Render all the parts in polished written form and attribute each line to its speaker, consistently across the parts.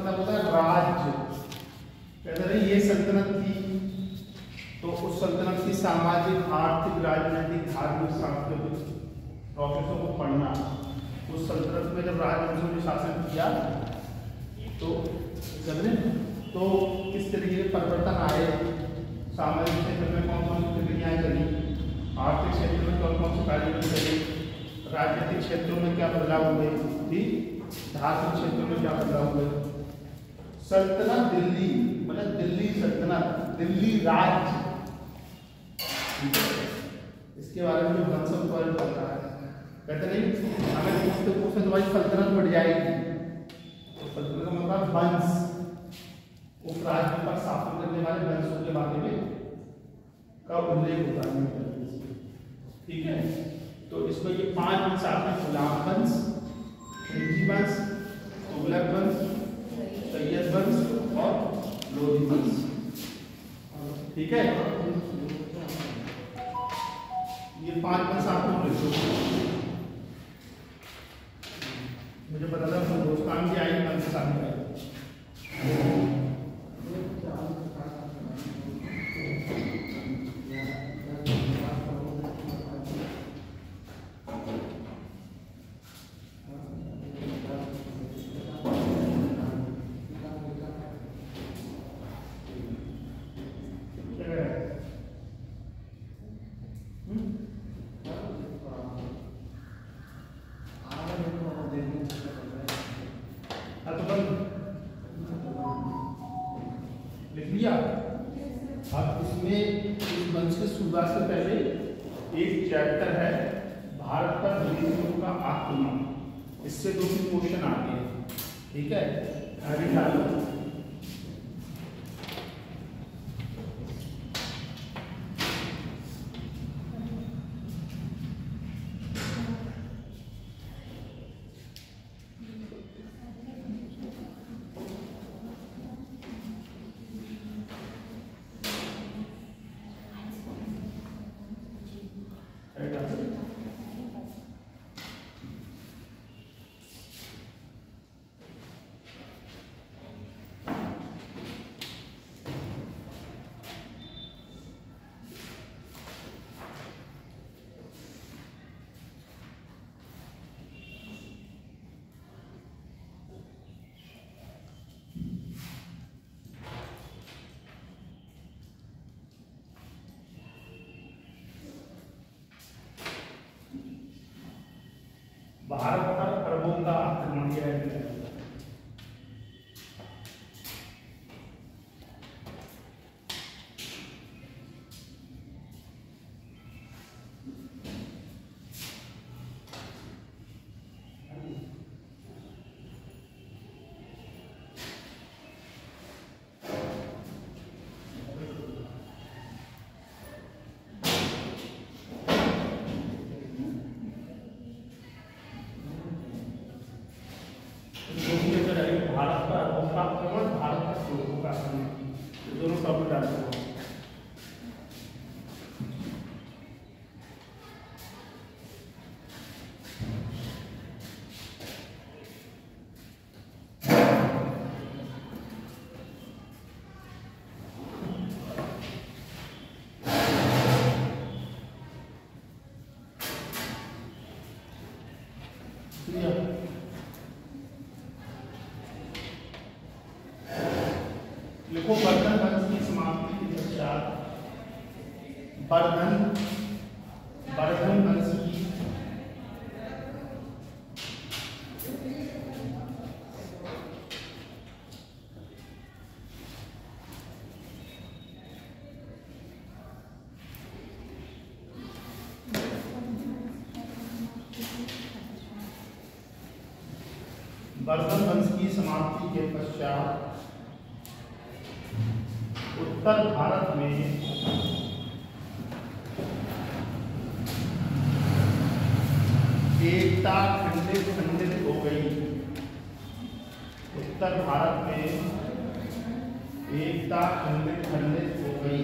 Speaker 1: मतलब होता है राज्य। कहते हैं ये सल्तनत थी, तो उस सल्तनत की सामाजिक, आर्थिक, राजनीतिक, धार्मिक, सांस्कृतिक प्रोसेसों को पढ़ना। उस सल्तनत में जब राजवंशों ने शासन किया तो किस तरीके के परिवर्तन आए, सामाजिक क्षेत्र में कौन कौन सी प्रक्रियाएं चली, आर्थिक क्षेत्र में कौन कौन से कार्यक्रम चले, राजनीतिक क्षेत्रों में क्या बदलाव हुए, धार्मिक क्षेत्रों में क्या बदलाव हुए। सल्तनत दिल्ली मतलब दिल्ली सल्तनत, दिल्ली राज्य, इसके बारे में वंशज पर पता है। कहते नहीं हमें पुस्तकों से तुम्हारी सल्तनत बढ़ जाएगी, तो सल्तनत का मतलब वंश, उस राज्य पर शासन करने वाले वंशों के बारे में का उल्लेख होता है। ठीक है, तो इसमें ये 5 वंश आते हैं: गुलाम वंश, खिलजी वंश, तुगलक वंश, सैयद वंश और लोधी वंश। ठीक है, ये 5 वंश आपको मुझे पता था हिंदुस्तान की आई वंश शामिल है। अब इसमें इस वंश के शुरुआत से पहले एक चैप्टर है भारत पर ब्रिटिशों का आक्रमण, इससे 2-3 क्वेश्चन आते हैं। ठीक है, अभी डालो। भारत पर अरबों का आक्रमण किया गया। दोनों टॉपिक डालते हैं। लिखो बर्धन वंश की समाप्ति के पश्चात बर्धन वंश की बर्धन वंश की समाप्ति के पश्चात उत्तर भारत में एकता खंडित हो गई। उत्तर भारत में एकता खंडित हो गई।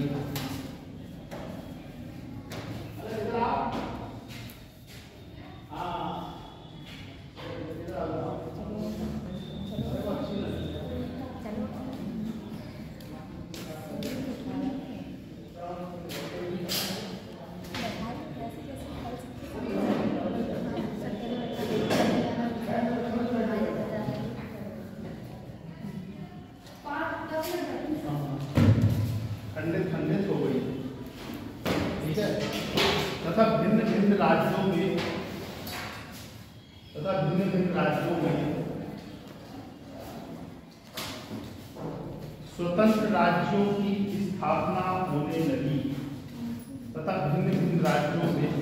Speaker 1: तथा भिन्न भिन्न राज्यों में स्वतंत्र राज्यों की स्थापना होने लगी। तथा भिन्न भिन्न राज्यों में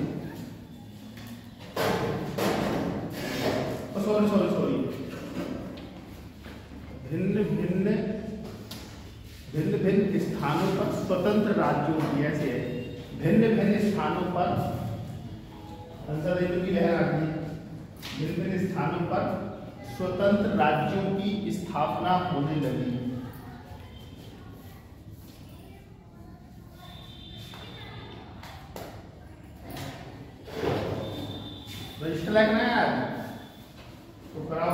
Speaker 1: भिन्न भिन्न स्थानों पर स्वतंत्र राज्यों की, ऐसे है, भिन्न भिन्न स्थानों पर की लहर आती है, भिन्न भिन्न स्थानों पर स्वतंत्र राज्यों की स्थापना होने लगी। रजिस्टर लगना है यार, तो कराओ,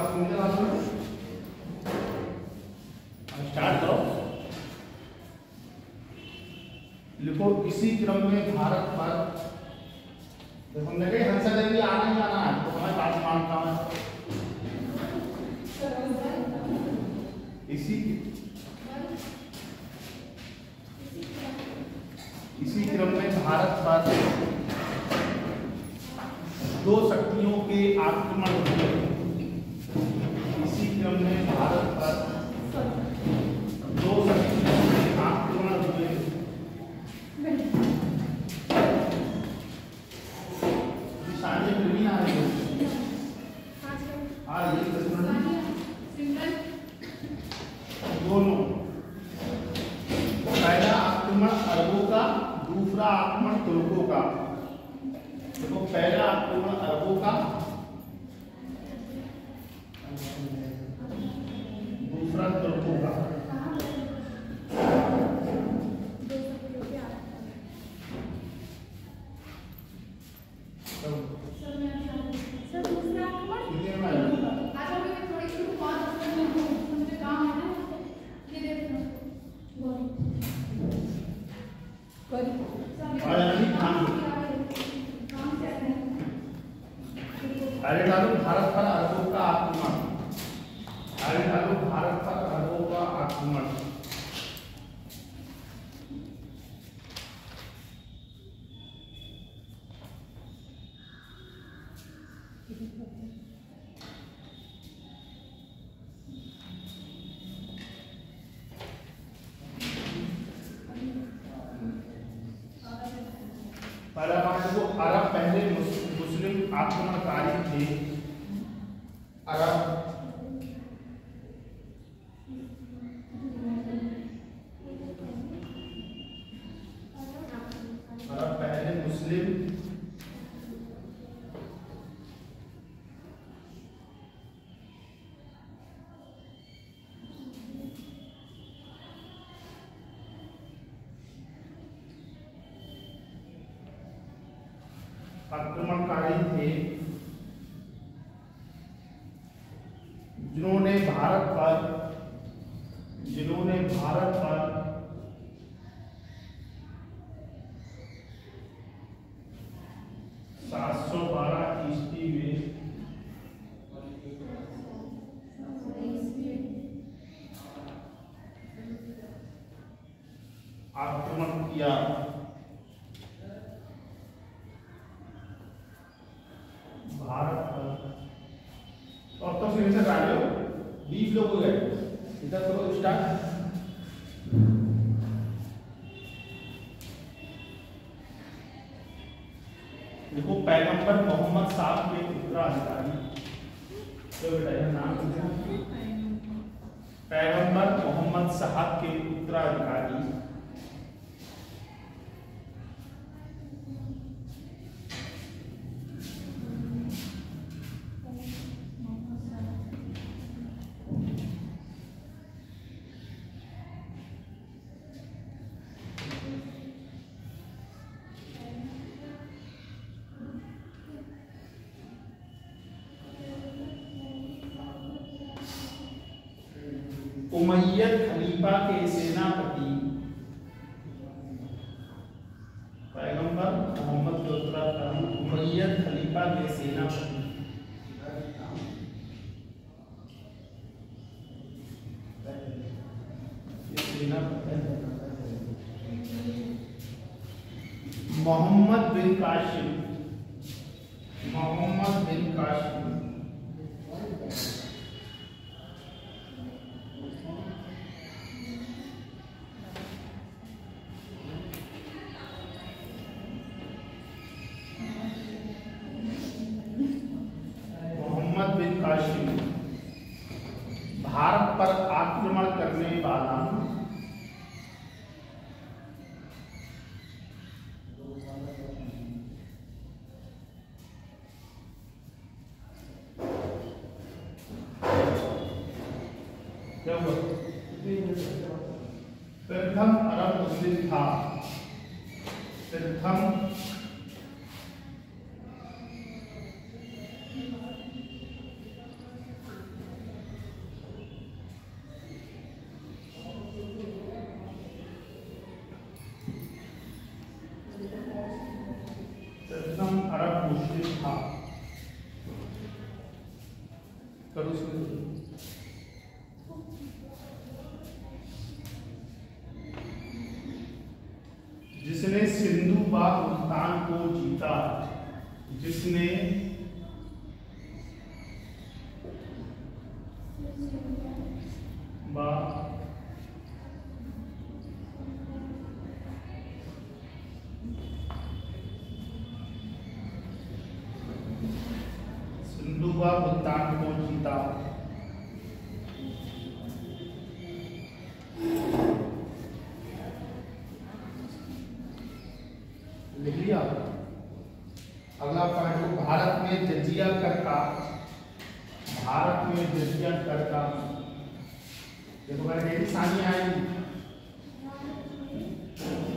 Speaker 1: स्टार्ट करो। लिखो इसी क्रम में भारत पर, तो हमने कही हंसा देवी आना ही आना है, तो हमें बात मानता है इसी क्रम में भारत पर दो शक्तियों के आक्रमण हुए। इसी क्रम में भारत पर दो शक्तियों के आक्रमण हुए। शादी में भी आ रही है, दोनों, पहला आक्रमण अरबों का, दूसरा आक्रमण तुर्कों का। तो पहला आक्रमण अरबों का, दूसरा तुर्कों का। अरे डालो भारत पर अरबों का आक्रमण, अरे डालो भारत पर अरबों का आक्रमण। अरब पहले मुस्लिम आक्रमणकारी थे। अरब पहले मुस्लिम आक्रमणकारी थे, जिन्होंने भारत पर 712 ईस्वी में आक्रमण किया। भारत पर, तो अब तो सिलेक्शन आ गए, 20 लोग हो गए। इधर करो स्टार्ट। देखो पैगंबर मोहम्मद साहब के उत्तराधिकारी, तो बेटा यह नाम पैगंबर मोहम्मद साहब के उत्तराधिकारी उमय्यद खलीफा के सेनापति पैगंबर मोहम्मद के उत्तराधिकारी उमय्यद खलीफा के सेनापति मोहम्मद बिन कासिम मोहम्मद बिन कासिम भारत पर आक्रमण करने वाला क्या हुआ? प्रथम अरब मुस्लिम था। प्रथम अरब मुस्लिम था। करो जिसने सिंधु व मुल्तान को जीता। जिसने सिंधु व मुल्तान को जीता। लिख लिया। अगला पॉइंट, भारत में जजिया कर का, भारत में जजिया कर का, देखो मैंने निशानी आएगी।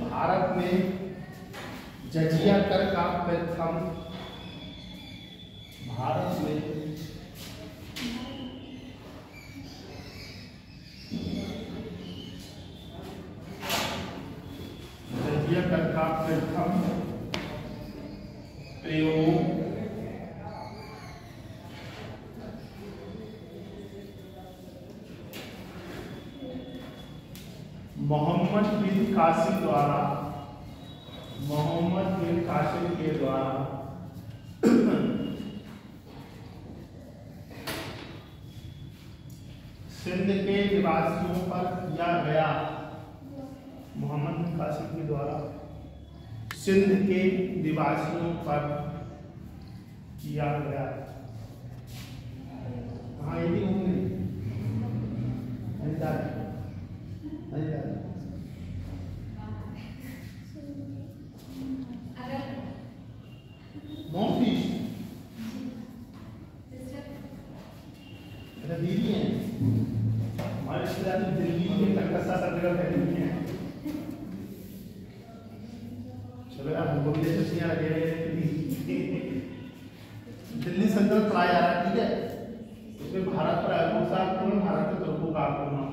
Speaker 1: भारत में जजिया कर का प्रथम, भारत में जजिया कर का प्रथम प्रयोग मोहम्मद बिन कासिम द्वारा, मोहम्मद बिन कासिम के द्वारा सिंध के निवासियों पर किया गया। मोहम्मद बिन कासिम के द्वारा सिंध के निवासियों पर किया गया। हाँ ये भी होंगे दीदी हैं हमारे रिश्तेदार दिल्ली में कलकत्ता सब जगह फैली हैं। चलो यार हमको भी जैसे लगे दिल्ली सल्तनत चलाया जा रहा है, ठीक है। उसमें भारत पर अरबों आक्रमण, भारत के तुर्कों का आक्रमण,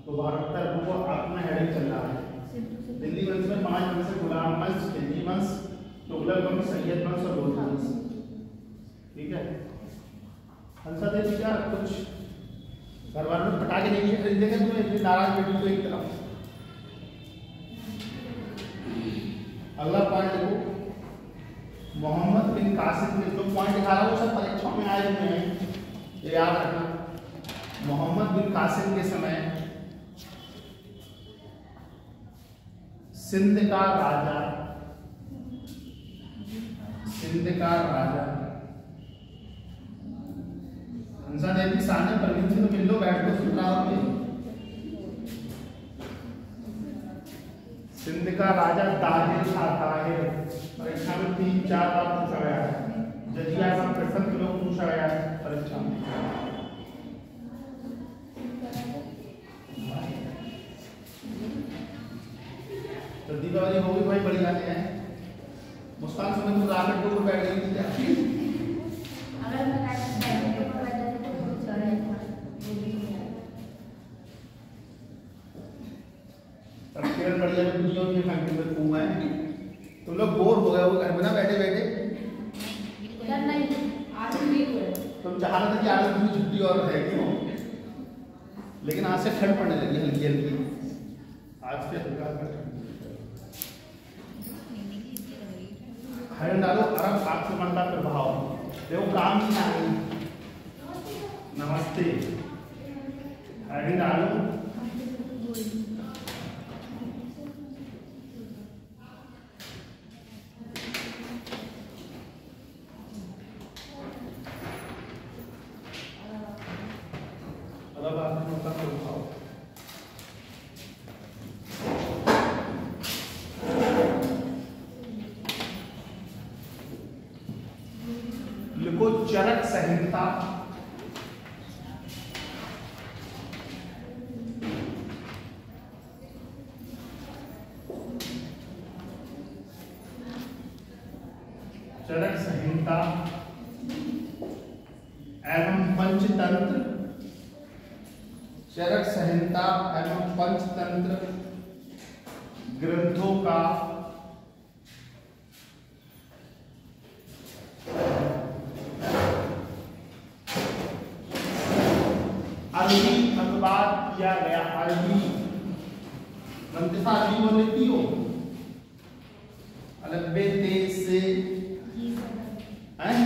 Speaker 1: तो भारत पर अरबों का आक्रमण हेडिंग चल रहा है। दिल्ली वंश में 5 वंश, गुलाम वंश, खिलजी वंश, तुगलक वंश, सैयद वंश और लोधी वंश, ठीक है। हंसा देवी क्या कुछ घर वालों ने पटाखे नहीं खरीदेंगे तुम्हें, इतनी नाराज बेटी को एक तरफ। अगला पॉइंट देखो, मोहम्मद बिन कासिम के जो पॉइंट दिखा रहा हूँ सब परीक्षाओं में आए हुए हैं, ये याद रखना। मोहम्मद बिन कासिम के समय सिंध का राजा, सिंध का राजा हंसा देवी सामने परवीन से तो मिल लो, बैठ कर सुन रहा हूं। सिंध का राजा ताहिर था। ताहिर परीक्षा में 3-4 बार पूछा गया है। जजिया का प्रश्न लोग पूछा गया है परीक्षा में। तो दीपावली होगी भाई, बड़ी बातें हैं। मुस्कान समय तो राकेट के ऊपर बैठ गई थी क्या? बढ़िया दुनिया में फैक्ट्री में कुआं है। तुम लोग बोर हो गए हो घर में ना बैठे बैठे। तुम चाह रहे थे कि आज तुम्हें छुट्टी और है क्यों, लेकिन आज से ठंड पड़ने लगी हल्की हल्की। आज से हल्का हल्का डालो। अरब आक्रमण का प्रभाव, देखो काम नहीं आएगी। नमस्ते आगे डालो। अब आपने नोटा को उठाओ। लिखो चरक संहिता। चरक संहिता एवं पंचतंत्र। चरक संहिता एवं पंचतंत्र ग्रंथों का अरबी अनुवाद किया गया। अरबी अरबी बोल लेती हो। अलबे ते से हैं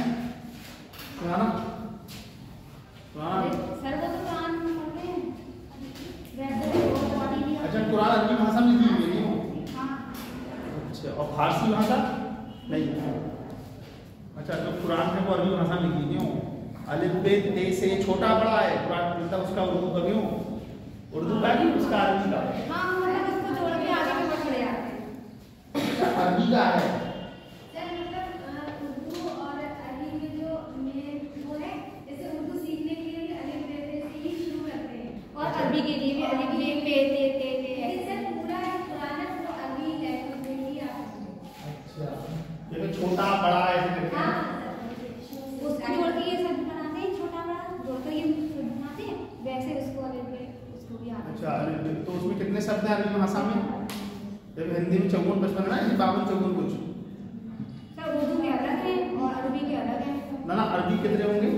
Speaker 1: सुनाना
Speaker 2: सर वो तो कुरान पढ़ते हैं।
Speaker 1: अच्छा कुरान अरबी भाषा में लिखी हुई है।
Speaker 2: हाँ।
Speaker 1: अच्छा और फारसी भाषा नहीं। अच्छा तो कुरान है वो अरबी भाषा में लिखी क्यों? अलिफ बे ते से छोटा बड़ा है कुरान मतलब उसका उर्दू का क्यों? उर्दू का नहीं उसका अरबी का।
Speaker 2: हाँ मतलब उसको जोड़ के आगे में पढ़ रहे आते हैं।
Speaker 1: अरबी का है।
Speaker 2: सर मतलब उर्दू और अरबी में जो मेन वो है जैसे उर्दू सीखने के लिए अलिफ बे ते से ही शुरू करते हैं और अरबी के लिए भी अलिफ बे पे ते ते सर पूरा कुरान है वो अरबी लैंग्वेज में ही आता है।
Speaker 1: अच्छा ये छोटा बड़ा ऐसे करके
Speaker 2: हाँ उसको जोड़ के ये सब बनाते हैं। छोटा बड़ा जोड़ कर ये बनाते हैं वैसे उसको अलिफ बे उसको भी आता है।
Speaker 1: अच्छा तो उसमें कितने शब्द हैं अरबी भाषा में? जब हिंदी में 54 55 ना 52 54 कुछ।
Speaker 2: सर उर्दू के अलग है और अरबी के अलग है।
Speaker 1: ना अरबी कितने होंगे?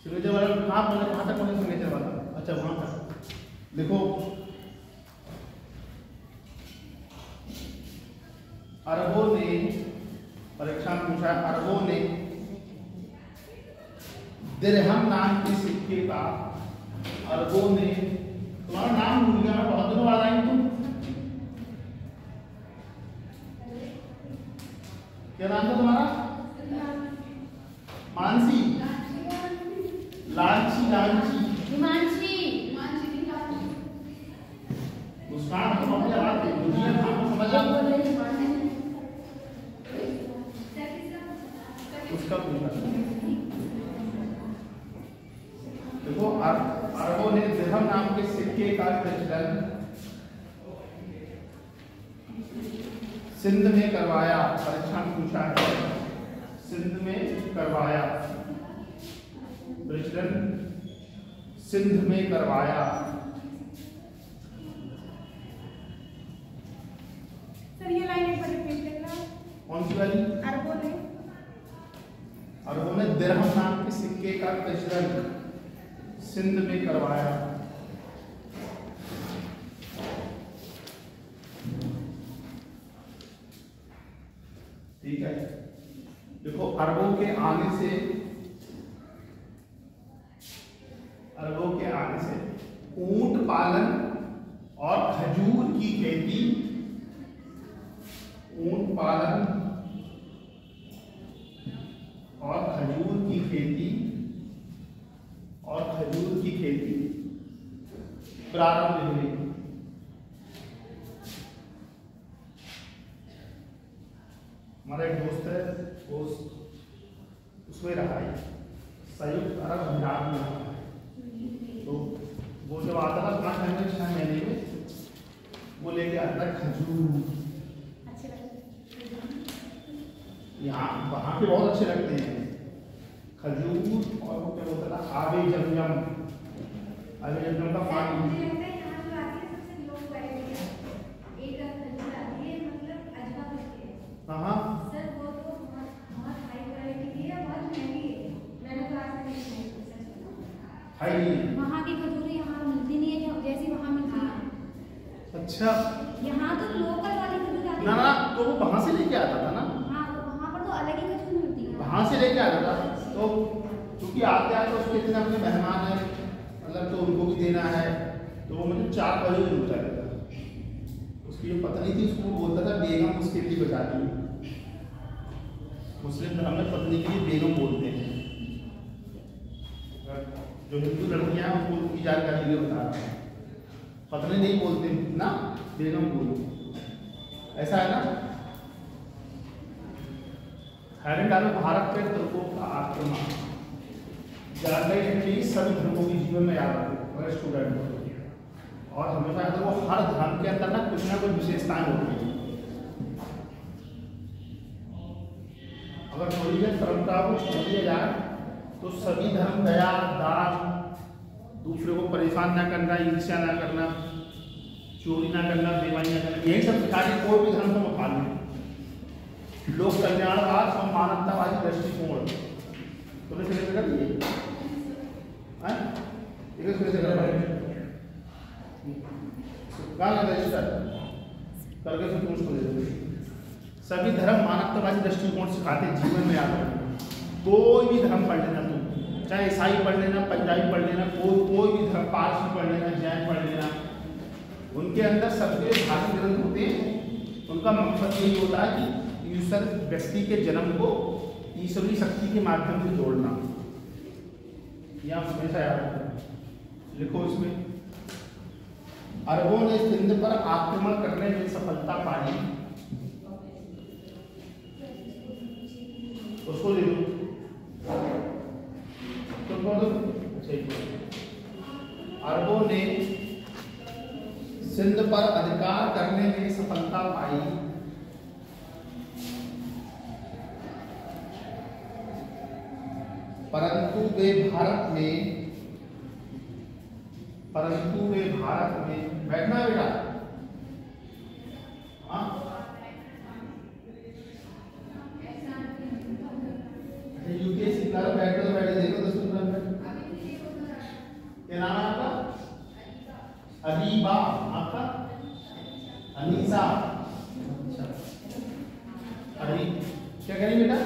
Speaker 1: सिग्नेचर वाला आप मतलब कहाँ तक पढ़े सिग्नेचर वाला? अच्छा वहाँ तक देखो। अरबों ने परीक्षा में पूछा। अरबों ने दिरहम नाम के सिक्के का अरबों ने तुम्हारा नाम भूल गया मैं बहुत दिनों बाद आई तुम। क्या नाम था तुम्हारा? मानसी लांची लांची
Speaker 2: हिमांशी
Speaker 1: मुस्कान हम अपने बात है दुनिया को समझ आ उसका पूछा। देखो अरबों ने दिरहम नाम के सिक्के का प्रचलन सिंध में करवाया। परीक्षा में पूछा है सिंध में करवाया। प्रचलन सिंध में करवाया।
Speaker 2: सर ये लाइन एक बार रिपीट करना।
Speaker 1: कौन सी वाली? अरबों ने दिरहम नाम के सिक्के का प्रचलन सिंध में करवाया। ठीक है देखो अरबों के आने से ऊंट पालन और खजूर की खेती। ऊंट पालन और खजूर की खेती प्रारंभ हुई। हमारा एक दोस्त है वो उसमें रहा है संयुक्त अरब अमीरात में रहा है। तो वो जब आता था 5 महीने 6 महीने में वो लेके आता था खजूर। यहाँ वहाँ पे बहुत अच्छे लगते हैं खजूर। और वो क्या बोलता था आबे जमजम का पानी। हाँ
Speaker 2: सर वो तो बहुत हाई क्वालिटी की है, बहुत महंगी है। मैंने तो आज तक नहीं खाई।
Speaker 1: हाई
Speaker 2: वहाँ की खजूरें यहाँ मिलती नहीं है जैसी वहाँ मिलती है।
Speaker 1: अच्छा
Speaker 2: यहाँ तो लोकल वाली खजूर आती
Speaker 1: ना ना, तो वो वहां से लेके आता था ना।
Speaker 2: हाँ, तो वहाँ पर तो अलग ही कचौरी मिलती है।
Speaker 1: वहां से लेके आता था, तो क्योंकि आते आते उसके इतने अपने मेहमान है, मतलब तो उनको भी देना है, तो वो मुझे 4 बजे जरूर रहता था। उसकी जो पत्नी थी उसको बोलता था बेगम, उसके लिए बजाती है। मुस्लिम धर्म में पत्नी के लिए बेगम बोलते हैं। जो हिंदू लड़कियां हैं उनको उनकी जानकारी लिए बता रहा है, पत्नी नहीं बोलते ना, बेगम बोलते, ऐसा है ना। भारत पे तुर्कों का आक्रमण जानकारी सभी धर्मों के जीवन में याद रखो स्टूडेंट को, और हमेशा याद रखो हर धर्म के अंदर ना कुछ विशेषताएं होती हैं। अगर थोड़ी देर परंपरा को छोड़ दिया जाए तो सभी धर्म दया, दान, दूसरे को परेशान ना करना, ईर्ष्या ना करना, चोरी ना करना, बेईमानी ना करना, यही सब सिखाने कोई भी धर्म को उठा लें। लोक कल्याणवाद और मानवतावादी दृष्टिकोण तुमने फिर कर लिए करके फिर तुम उसको दे दो। सभी धर्म मानवतावादी दृष्टिकोण सिखाते जीवन में याद रखना। कोई भी धर्म पढ़ लेना तुम, चाहे ईसाई पढ़ लेना, पंजाबी पढ़ लेना, कोई भी धर्म, पारसी पढ़ लेना, जैन पढ़ लेना, उनके अंदर सबके भावी ग्रंथ होते हैं। उनका मकसद यही होता है कि ईश्वर व्यक्ति के जन्म को ईश्वरीय शक्ति के माध्यम से जोड़ना। यह हमेशा याद रखना। लिखो इसमें, अरबों ने सिंध पर आक्रमण करने में सफलता पाई, उसको ले लो अरबों ने सिंध पर अधिकार करने में सफलता पाई, परंतु वे भारत में बैठना बेटा, हाँ यूपीएससी क्लास बैठे तो बैठे, देखो 10 मिनट। क्या नाम है आपका? अलीबा, आपका अनीसा। अच्छा अली, क्या करें बेटा?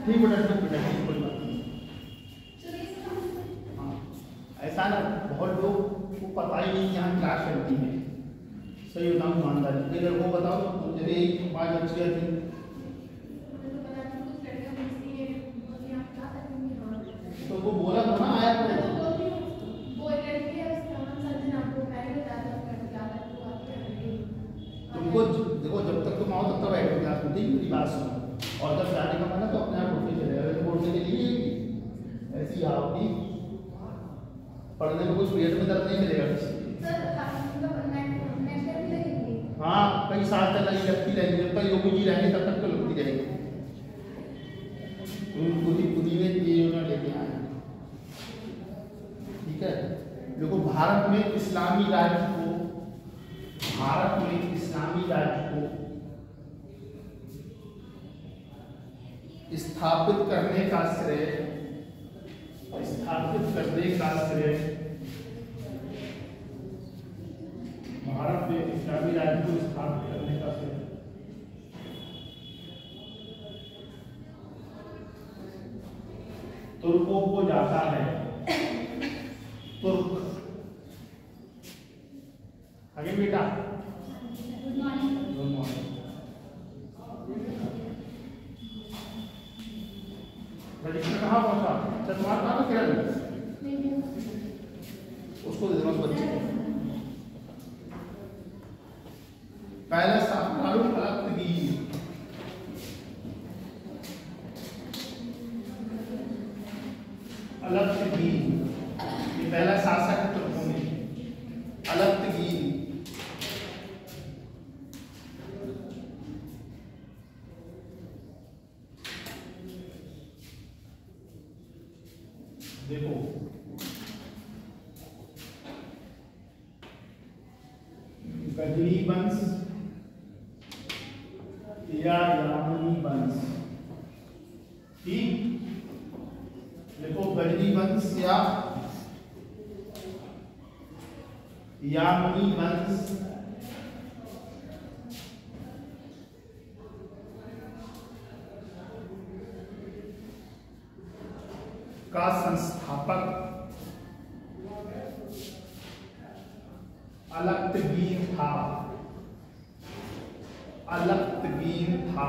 Speaker 1: ठीक बेटा, ठीक बेटा, ठीक, कोई बात नहीं। हाँ ऐसा ना, बहुत लोग को पता ही नहीं कि यहाँ क्लास चलती है। सही बताऊँ ईमानदारी, अगर वो बताओ तो जब एक बात अच्छी आती तो वो बोला था ना, आया तुमको देखो, जब तक तुम आओ तब तक बैठो क्लास में, मेरी बात सुनो, और जब जाने का मन है तो अपने आप उठने चले जाओ। उठने के लिए ऐसी आओगी, पढ़ने में कुछ पेट में दर्द नहीं मिलेगा किसी। हाँ कई साल तक नहीं लगती रहेगी, जब तक योगी जी रहेंगे तब तक तो लगती रहेगी। पुदीने लेके आए, ठीक है। देखो भारत में इस्लामी राज्य को स्थापित करने का श्रेय भारत में इस्लामी राज्य को स्थापित करने का श्रेय तुर्कों को जाता है। तुर्क आगे बेटा, गुड मॉर्निंग। रजिस्टर कहाँ पहुंचा? तुम्हारा नाम है किरण, उसको दे देना उस बच्चे को। पहला शासक अलक्तगीर, ये पहला शासक है तुर्कों में, अलक्तगीर। देखो गजनी वंश या यामनी वंश, ठीक। देखो गजनी वंश या यामनी वंश का संस्थापक अलक्तगीन था। अलक्तगीन था।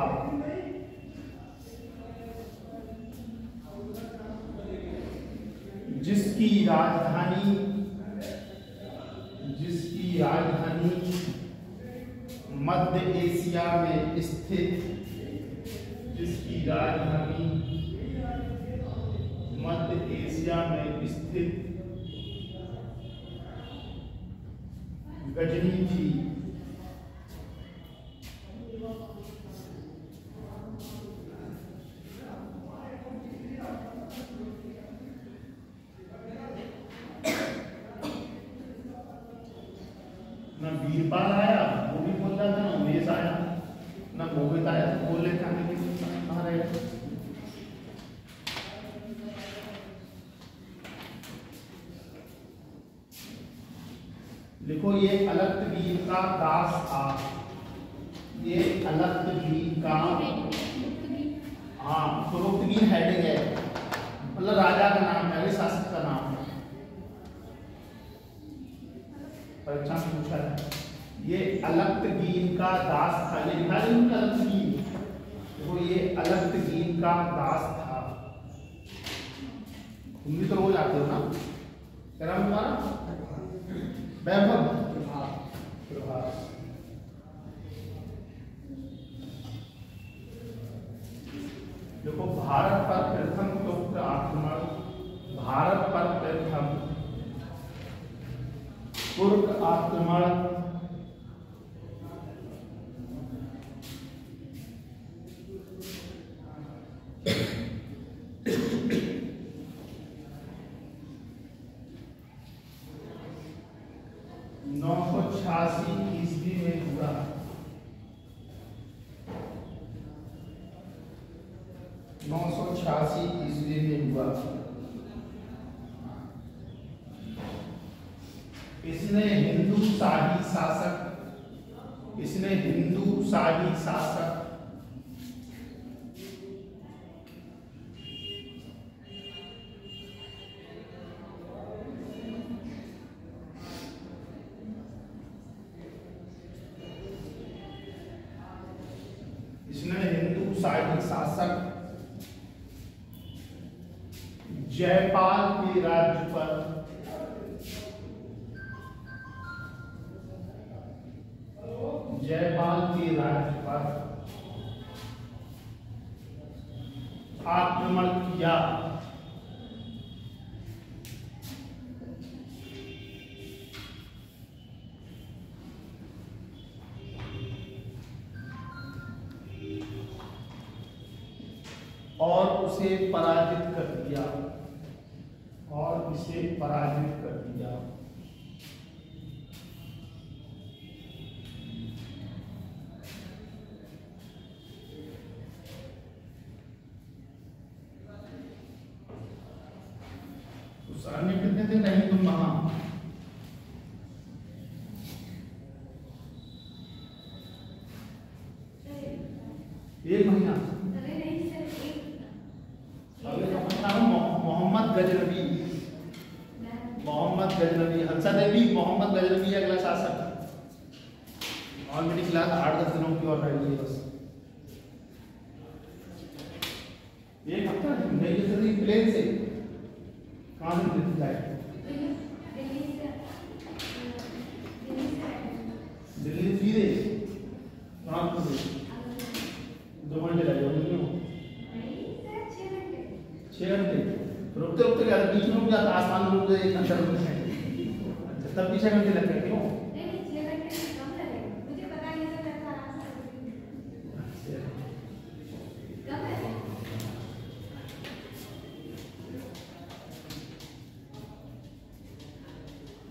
Speaker 1: जिसकी राजधानी मध्य एशिया में स्थित, जिसकी राजधानी मध्य एशिया में स्थित गजनी थी। न वीरपाल आया, वो भी बोल रहा था, न उमेश आया, न मोहित आया, तो बोल रहे थे कहाँ रहेगा। लिखो ये अलक्तगीन का दास था। ये अलक्तगीन का, हाँ फरोख्तगीन हेडिंग है, मतलब राजा का नाम है, शासक का नाम है, परीक्षा में पूछा है। ये अलक्तगीन का दास था। ये लिखा है अलक्तगीन, देखो ये अलक्तगीन का दास था। तुम भी तो रोज आते हो ना, क्या नाम तुम्हारा? वैभव। देखो भारत पर प्रथम तुर्क आक्रमण, भारत पर प्रथम तुर्क आक्रमण 986 ईस्वी में हुआ। 986 ईस्वी में हुआ। इसने हिंदू शाही शासक, इसने हिंदू शाही शासक शासक जयपाल के राज्य पर आक्रमण किया। और उसे पराजित कर दिया, और इसे पराजित कर दिया। उस अन्य कितने दिन रही तुम वहां? एक महीना। मोहम्मद गजनवी, हंसा देवी, मोहम्मद गजनवी अगला शासक। और मेरी क्लास 8-10 दिनों की और रह गई है बस। एक हफ्ता नहीं, प्लेन से कहाँ से दिल्ली जाए? दिल्ली सीधे कानपुर से 2 घंटे लगे होंगे। 6 घंटे रुकते रुकते क्या बीच में रुक जाता, आसमान में रुक गए, अंदर रुक गए, तब भी 6 घंटे लग गए। क्यों?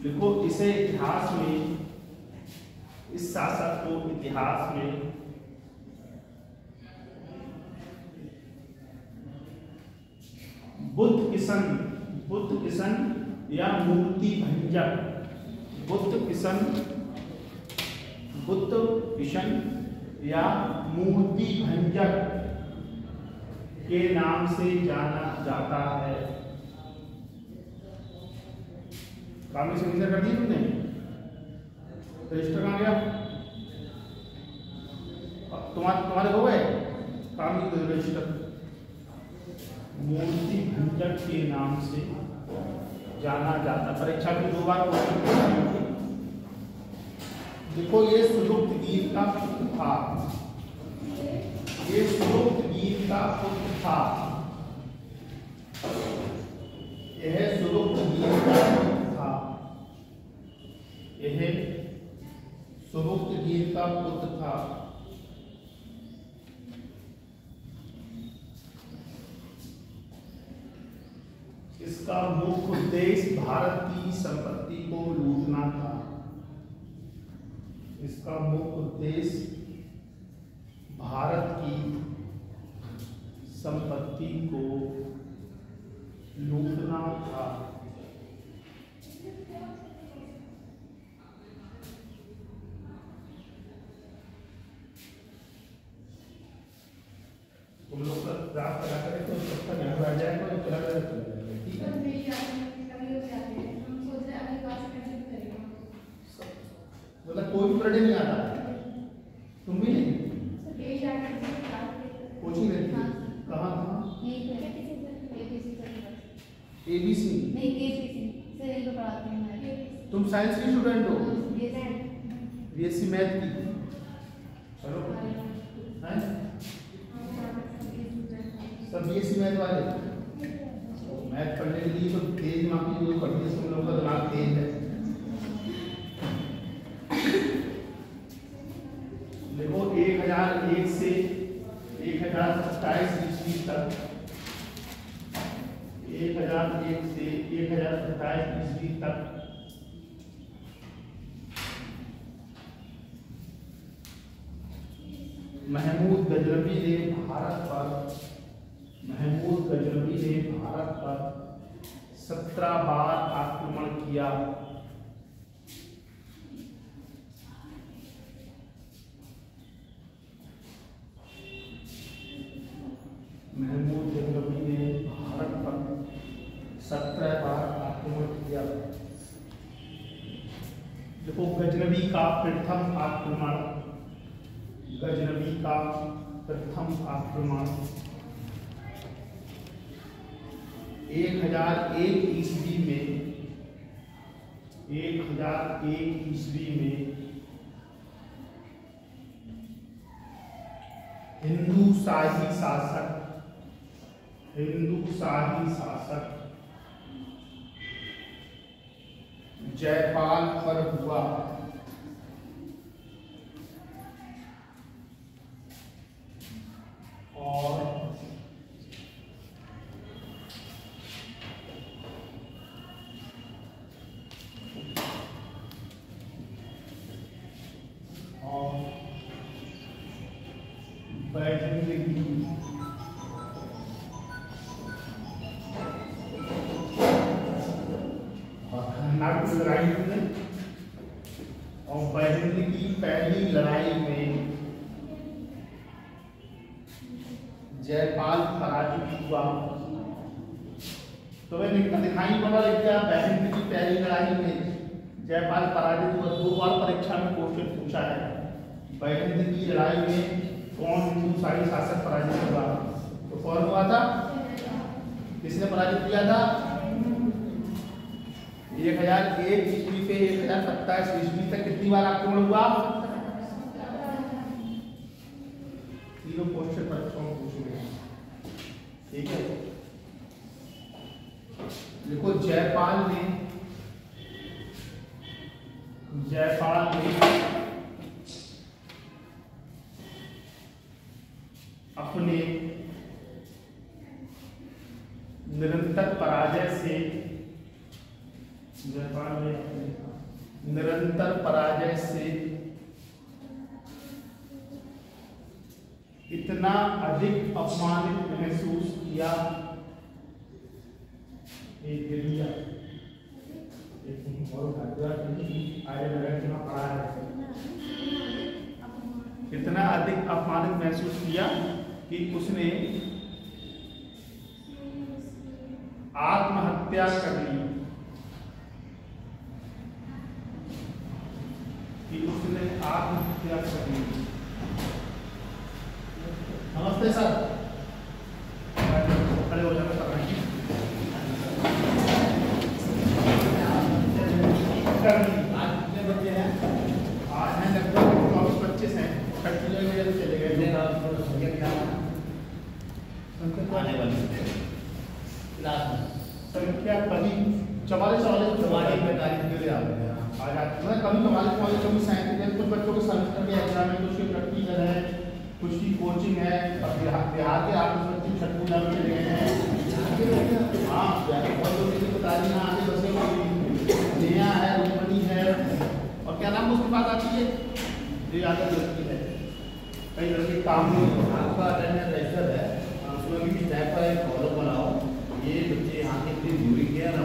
Speaker 1: देखो इसे इतिहास में, इस शासक को इतिहास में बुद्ध किशन या मूर्ति भंजक, बुद्ध किशन या मूर्ति भंजक के नाम से जाना जाता है। काम में सिग्नेचर कर दी तुमने? रजिस्टर कहाँ गया? तुम्हारे हो गए काम की रजिस्टर? मूर्ति भंजक के नाम से जाना जाता, परीक्षा में 2 बार क्वेश्चन। देखो ये सुलुप्त गीत का पुत्र था, ये सुलुप्त गीत का पुत्र था, यह सुलुप्त गीत का पुत्र था, यह सुलुप्त गीत का पुत्र था। इसका मुख्य उद्देश्य भारत की संपत्ति को लूटना था, इसका मुख्य उद्देश्य भारत की संपत्ति को लूटना था। तुम लोग रात करा करें तो सबका ध्यान बैठ जाएगा और चला जाएगा। ठीक है, मतलब कोई भी पढ़ने नहीं आता, तुम भी नहीं कोचिंग रहती है? कहाँ कहाँ? ABC
Speaker 2: नहीं, पढ़ाते हैं।
Speaker 1: तुम साइंस की स्टूडेंट हो? BSc मैथ की? चलो हैं सब BSc मैथ वाले। मैथ पढ़ने के लिए तो तेज दिमाग की जरूरत पड़ती है, तुम लोगों का दिमाग तेज है। देखो 1001 से 1027 ईस्वी तक, 1001 से 1027 ईस्वी तक महमूद गजनवी ने भारत पर 17 बार आक्रमण किया। महमूद गजनवी ने भारत पर 17 बार आक्रमण किया। देखो गजनवी का प्रथम आक्रमण, गजनवी का प्रथम आक्रमण 1001 ईस्वी में, 1001 ईस्वी में हिंदू शाही शासक जयपाल पर हुआ। और बैठने की लड़ाई में और बैठने की पहली लड़ाई में जयपाल पराजित हुआ। तो मैं दिखाई पड़ा क्या बैठने की पहली लड़ाई में जयपाल पराजित हुआ। 2 बार परीक्षा में क्वेश्चन पूछा है, बैठने की लड़ाई में कौन हिंदू शाही शासक पराजित हुआ? तो कौन हुआ था? किसने पराजित किया था? 1001 ईस्वी से 1027 ईस्वी तक कितनी बार आक्रमण हुआ? 3 क्वेश्चन परीक्षा में पूछे। ठीक है, देखो जयपाल ने अपने निरंतर पराजय से इतना अधिक अपमानित महसूस किया, इतना अधिक अपमानित महसूस किया कि उसने आत्महत्या कर ली। नमस्ते सर, खड़े हो जाना सर। आज कितने बच्चे हैं? आज हैं लगभग 24-25 हैं। 30 में चले गए।
Speaker 3: आने वाली क्लास में
Speaker 1: संख्या कभी 44
Speaker 3: 45 के लिए आ गए।
Speaker 1: आज मैं कभी 44 कभी 37 कुछ बच्चों के सेमेस्टर के एग्जाम है, कुछ की प्रैक्टिकल है, कुछ की कोचिंग है। और बिहार के 8 बच्चे छठी में चले गए हैं। हाँ, बहुत लोग की तारीख में आगे बसे हुए नेहा है, रुक्मणी है, और क्या नाम उसके बाद आती है जो यादव लड़की है। कई लड़के काम में
Speaker 3: आपका अटेंडेंस रजिस्टर है, उसमें भी टाइप का एक कॉलम बनाओ। ये बच्चे यहाँ की इतनी दूरी के हैं ना,